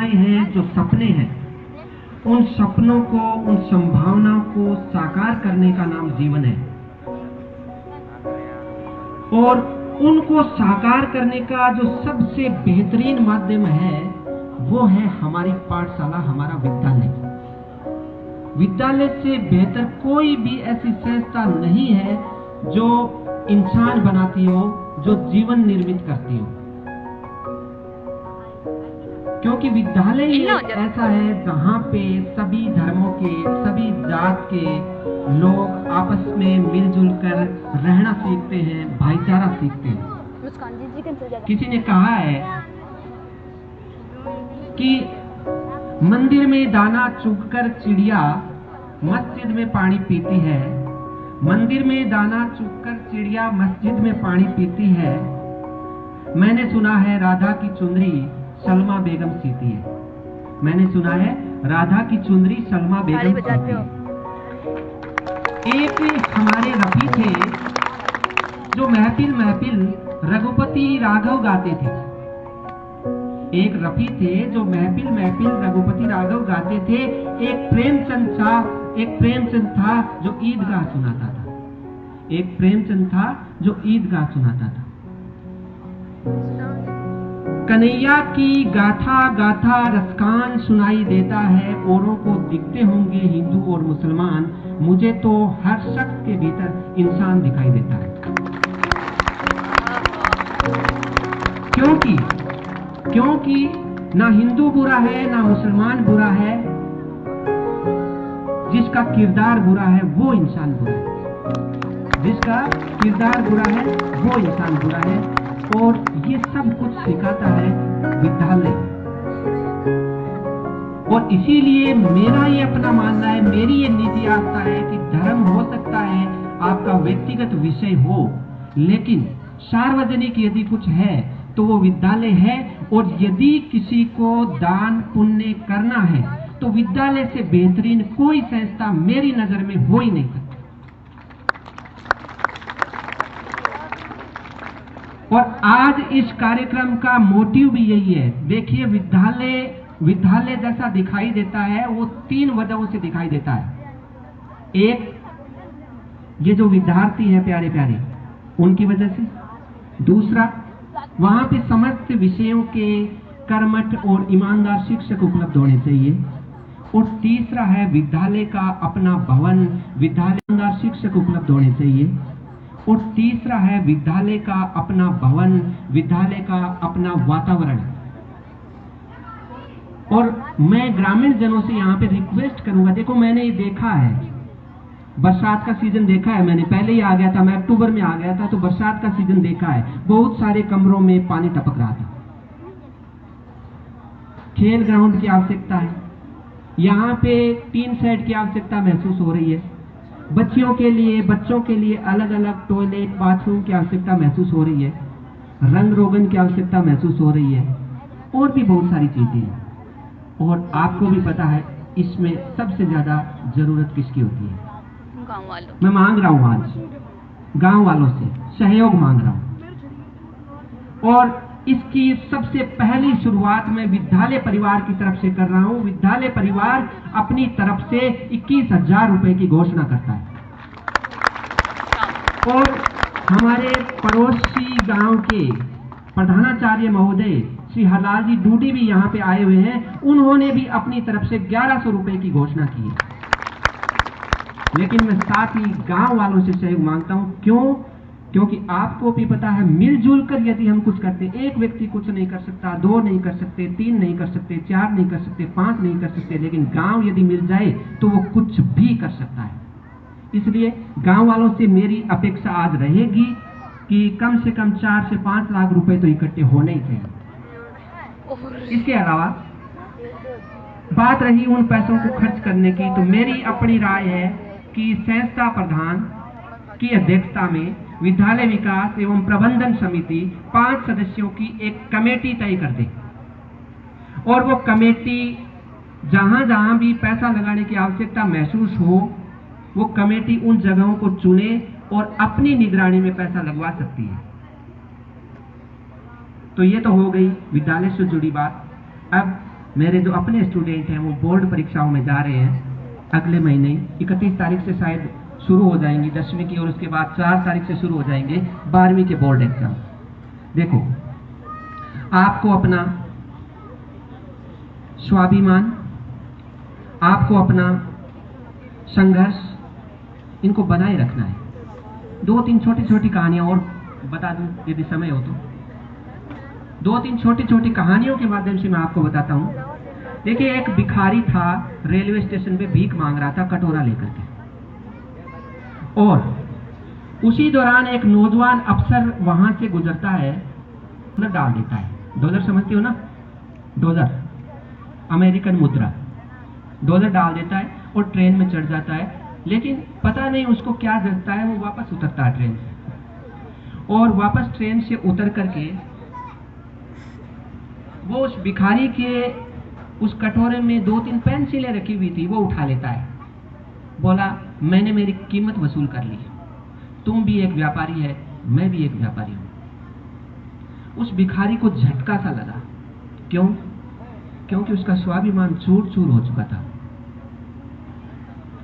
हैं, जो सपने हैं, उन सपनों को, उन संभावनाओं को साकार करने का नाम जीवन है। और उनको साकार करने का जो सबसे बेहतरीन माध्यम है वो है हमारी पाठशाला, हमारा विद्यालय। विद्यालय से बेहतर कोई भी ऐसी संस्था नहीं है जो इंसान बनाती हो, जो जीवन निर्मित करती हो। क्योंकि विद्यालय ही ऐसा है जहाँ पे सभी धर्मों के, सभी जात के लोग आपस में मिलजुल कर रहना सीखते हैं, भाईचारा सीखते हैं। किसी ने कहा है कि मंदिर में दाना चुगकर चिड़िया मस्जिद में पानी पीती है, मंदिर में दाना चुगकर चिड़िया मस्जिद में पानी पीती है। मैंने सुना है राधा की चुंदरी सलमा बेगम सीती है। मैंने सुना है राधा की चुंदरी सलमा बेगम सीती है। एक हमारे रफी थे जो महफिल महफिल रघुपति राघव गाते थे। एक रफी थे जो महफिल महफिल रघुपति राघव गाते थे। एक प्रेमचंद था जो ईदगाह सुनाता था। एक प्रेमचंद था जो ईदगाह सुनाता था। कन्हैया की गाथा गाथा रसकान सुनाई देता है, औरों को दिखते होंगे हिंदू और मुसलमान, मुझे तो हर शख्स के भीतर इंसान दिखाई देता है। क्योंकि ना हिंदू बुरा है ना मुसलमान बुरा है, जिसका किरदार बुरा है वो इंसान बुरा है। जिसका किरदार बुरा है वो इंसान बुरा है। और ये सब कुछ सिखाता है विद्यालय। और इसीलिए मेरा ये अपना मानना है, मेरी ये निजी आस्था है कि धर्म हो सकता है आपका व्यक्तिगत विषय हो, लेकिन सार्वजनिक यदि कुछ है तो वो विद्यालय है। और यदि किसी को दान पुण्य करना है तो विद्यालय से बेहतरीन कोई संस्था मेरी नजर में हो ही नहीं सकती। और आज इस कार्यक्रम का मोटिव भी यही है। देखिए, विद्यालय जैसा दिखाई देता है वो 3 वजहों से दिखाई देता है। एक, ये जो विद्यार्थी हैं प्यारे प्यारे, उनकी वजह से। दूसरा, वहां पे समस्त विषयों के कर्मठ और ईमानदार शिक्षक उपलब्ध होने चाहिए। और तीसरा है विद्यालय का अपना भवन, विद्यालय शिक्षक उपलब्ध होने चाहिए। और तीसरा है विद्यालय का अपना भवन, विद्यालय का अपना वातावरण। और मैं ग्रामीण जनों से यहाँ पे रिक्वेस्ट करूंगा, देखो मैंने ये देखा है, बरसात का सीजन देखा है, मैंने पहले ही आ गया था, मैं अक्टूबर में आ गया था, तो बरसात का सीजन देखा है। बहुत सारे कमरों में पानी टपक रहा था। खेल ग्राउंड की आवश्यकता है, यहाँ पे 3 सेट की आवश्यकता महसूस हो रही है। बच्चों के लिए अलग अलग टॉयलेट बाथरूम की आवश्यकता महसूस हो रही है। रंग रोगन की आवश्यकता महसूस हो रही है। और भी बहुत सारी चीजें हैं। और आपको भी पता है इसमें सबसे ज्यादा जरूरत किसकी होती है? गांव वालों। मैं मांग रहा हूं आज गांव वालों से सहयोग मांग रहा हूं। और इसकी सबसे पहली शुरुआत मैं विद्यालय परिवार की तरफ से कर रहा हूं। विद्यालय परिवार अपनी तरफ से 21,000 रुपए की घोषणा करता है। और हमारे पड़ोसी गांव के प्रधानाचार्य महोदय श्री हरलाल जी डूडी भी यहाँ पे आए हुए हैं, उन्होंने भी अपनी तरफ से 1100 रुपए की घोषणा की है। लेकिन मैं साथ ही गांव वालों से सहयोग मांगता हूं। क्योंकि आपको भी पता है, मिलजुल कर यदि हम कुछ करते, एक व्यक्ति कुछ नहीं कर सकता, 2 नहीं कर सकते, 3 नहीं कर सकते, 4 नहीं कर सकते, 5 नहीं कर सकते, लेकिन गांव यदि मिल जाए तो वो कुछ भी कर सकता है। इसलिए गांव वालों से मेरी अपेक्षा आज रहेगी कि कम से कम 4 से 5 लाख रुपए तो इकट्ठे होने ही चाहिए। इसके अलावा बात रही उन पैसों को खर्च करने की, तो मेरी अपनी राय है कि संस्था प्रधान की अध्यक्षता में विद्यालय विकास एवं प्रबंधन समिति 5 सदस्यों की एक कमेटी तय कर दे। और वो कमेटी जहां जहां भी पैसा लगाने की आवश्यकता महसूस हो, वो कमेटी उन जगहों को चुने और अपनी निगरानी में पैसा लगवा सकती है। तो ये तो हो गई विद्यालय से जुड़ी बात। अब मेरे जो अपने स्टूडेंट हैं वो बोर्ड परीक्षाओं में जा रहे हैं अगले महीने 31 तारीख से शायद शुरू हो जाएंगी 10वीं की, और उसके बाद 4 तारीख से शुरू हो जाएंगे 12वीं के बोर्ड एग्जाम। देखो, आपको अपना स्वाभिमान, आपको अपना संघर्ष, इनको बनाए रखना है। 2-3 छोटी छोटी कहानियां और बता दूं यदि समय हो तो। 2-3 छोटी छोटी कहानियों के माध्यम से मैं आपको बताता हूं। देखिए, एक भिखारी था, रेलवे स्टेशन पे भीख मांग रहा था कटोरा लेकर के, और उसी दौरान एक नौजवान अफसर वहां से गुजरता है, डॉलर डाल देता है। डॉलर समझते हो ना? डॉलर, अमेरिकन मुद्रा, डॉलर डाल देता है और ट्रेन में चढ़ जाता है। लेकिन पता नहीं उसको क्या जगता है, वो वापस उतरता है ट्रेन से, और वापस ट्रेन से उतर करके वो उस भिखारी के उस कटोरे में 2-3 पेंसिलें रखी हुई थी, वो उठा लेता है। बोला, मैंने मेरी कीमत वसूल कर ली, तुम भी एक व्यापारी है, मैं भी एक व्यापारी हूं। उस भिखारी को झटका सा लगा। क्यों? क्योंकि उसका स्वाभिमान चूर चूर हो चुका था।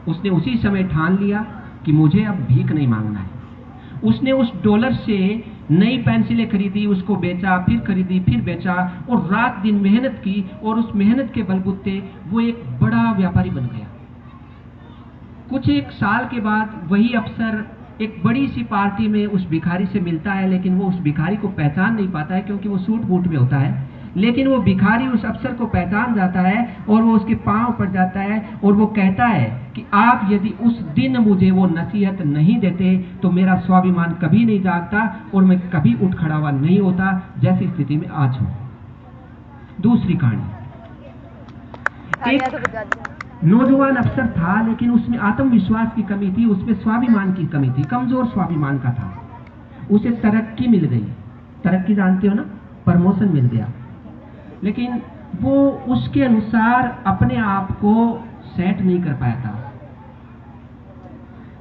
उसने उसी समय ठान लिया कि मुझे अब भीख नहीं मांगना है। उसने उस डॉलर से नई पेंसिलें खरीदी, उसको बेचा, फिर खरीदी, फिर बेचा, और रात दिन मेहनत की, और उस मेहनत के बलबूते वो एक बड़ा व्यापारी बन गया। कुछ एक साल के बाद वही अफसर एक बड़ी सी पार्टी में उस भिखारी से मिलता है, लेकिन वो उस भिखारी को पहचान नहीं पाता है क्योंकि वो सूट बूट में होता है। लेकिन वो भिखारी उस अफसर को पहचान जाता है और वो उसके पांव पड़ जाता है, और वो कहता है कि आप यदि उस दिन मुझे वो नसीहत नहीं देते तो मेरा स्वाभिमान कभी नहीं जागता और मैं कभी उठ खड़ा हुआ नहीं होता जैसी स्थिति में आज हूं। दूसरी कहानी, एक नौजवान अफसर था, लेकिन उसमें आत्मविश्वास की कमी थी, उसमें स्वाभिमान की कमी थी, कमजोर स्वाभिमान का था। उसे तरक्की मिल गई, तरक्की जानते हो ना, प्रमोशन मिल गया, लेकिन वो उसके अनुसार अपने आप को सेट नहीं कर पाया था।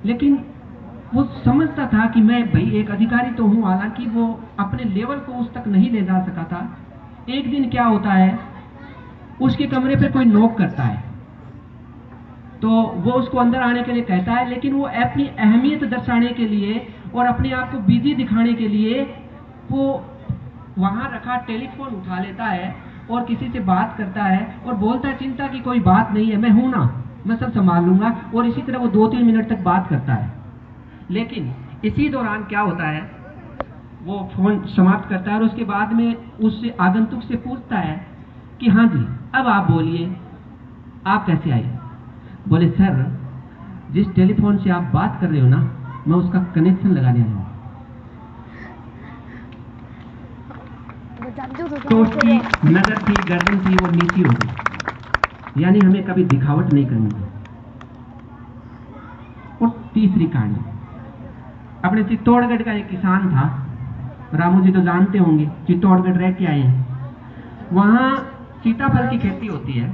लेकिन वो समझता था कि मैं भाई एक अधिकारी तो हूं, हालांकि वो अपने लेवल को उस तक नहीं ले जा सका था। एक दिन क्या होता है, उसके कमरे पे कोई नॉक करता है, तो वो उसको अंदर आने के लिए कहता है, लेकिन वो अपनी अहमियत दर्शाने के लिए और अपने आप को बिजी दिखाने के लिए वो वहां रखा टेलीफोन उठा लेता है और किसी से बात करता है और बोलता है, चिंता की कोई बात नहीं है, मैं हूं ना, मैं सब संभाल लूंगा। और इसी तरह वो 2-3 मिनट तक बात करता है। लेकिन इसी दौरान क्या होता है, वो फोन समाप्त करता है और उसके बाद में उससे आगंतुक से पूछता है कि हाँ जी, अब आप बोलिए, आप कैसे आए? बोले, सर जिस टेलीफोन से आप बात कर रहे हो ना, मैं उसका कनेक्शन लगाने आया हूं। तो उसकी नजर थी, गर्दन थी, वो नीची हो गई, यानी हमें कभी दिखावट नहीं करनी है। और तीसरी कहानी, अपने चित्तौड़गढ़ का एक किसान था, रामू जी तो जानते होंगे, चित्तौड़गढ़ रह के आए हैं। वहां सीताफल की खेती होती है,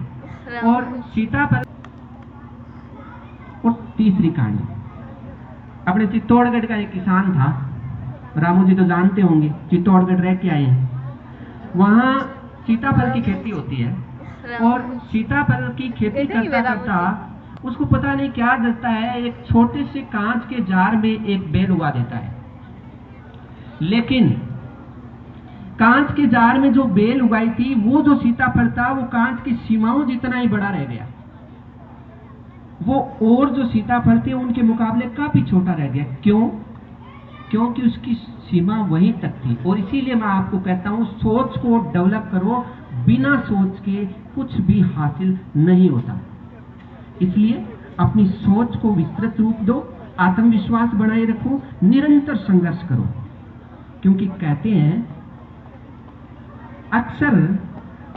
और सीताफल। और तीसरी कहानी, अपने चित्तौड़गढ़ का एक किसान था, रामू जी तो जानते होंगे, चित्तौड़गढ़ रह के आए हैं। वहां सीताफल की खेती होती है, और सीताफल की खेती करता करता उसको पता नहीं क्या जलता है, एक छोटे से कांच के जार में एक बेल उगा देता है। लेकिन कांच के जार में जो बेल उगाई थी, वो जो सीताफल था, वो कांच की सीमाओं जितना ही बड़ा रह गया। वो और जो सीताफल थे उनके मुकाबले काफी छोटा रह गया। क्यों? क्योंकि उसकी सीमा वहीं तक थी। और इसीलिए मैं आपको कहता हूं, सोच को डेवलप करो, बिना सोच के कुछ भी हासिल नहीं होता। इसलिए अपनी सोच को विस्तृत रूप दो, आत्मविश्वास बनाए रखो, निरंतर संघर्ष करो। क्योंकि कहते हैं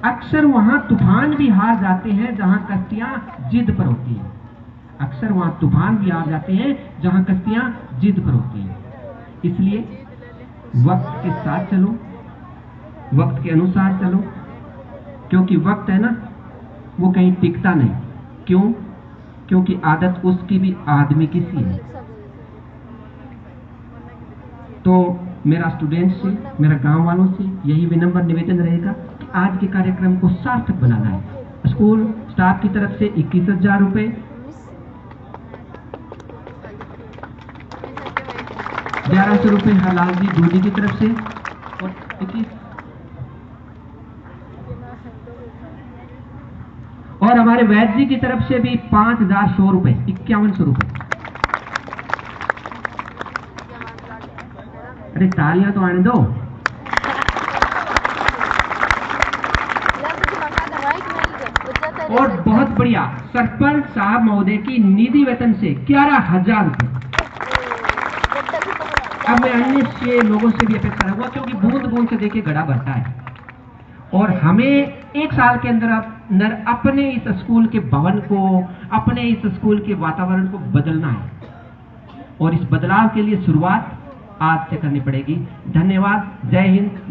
अक्सर वहां तूफान भी हार जाते हैं जहां कश्तियां जिद पर होती हैं। अक्सर वहां तूफान भी आ जाते हैं जहां कश्तियां जिद पर होती हैं। इसलिए वक्त के साथ चलो, वक्त के अनुसार चलो, क्योंकि वक्त है ना, वो कहीं टिकता नहीं। क्यों? क्योंकि आदत उसकी भी आदमी की सी है। तो मेरा स्टूडेंट से, मेरा गांव वालों से यही विनम्र निवेदन रहेगा आज के कार्यक्रम को सार्थक बनाना है। स्कूल स्टाफ की तरफ से 21,000 रुपए, 1100 रुपए हरलाल जी डूडी की तरफ से और 21, और हमारे वैद्य जी की तरफ से भी 5,100 रुपए, 5100 रुपए। अरे तालियां तो आने दो। और बहुत बढ़िया, सरपंच साहब महोदय की निधि वेतन से 11,000 रुपए। अब मैं अन्य से लोगों से भी अपेक्षा रखूंगा, क्योंकि बूंद बूंद से देखिए घड़ा भरता है और हमें एक साल के अंदर अपने इस स्कूल के भवन को, अपने इस स्कूल के वातावरण को बदलना है और इस बदलाव के लिए शुरुआत आज से करनी पड़ेगी। धन्यवाद। जय हिंद।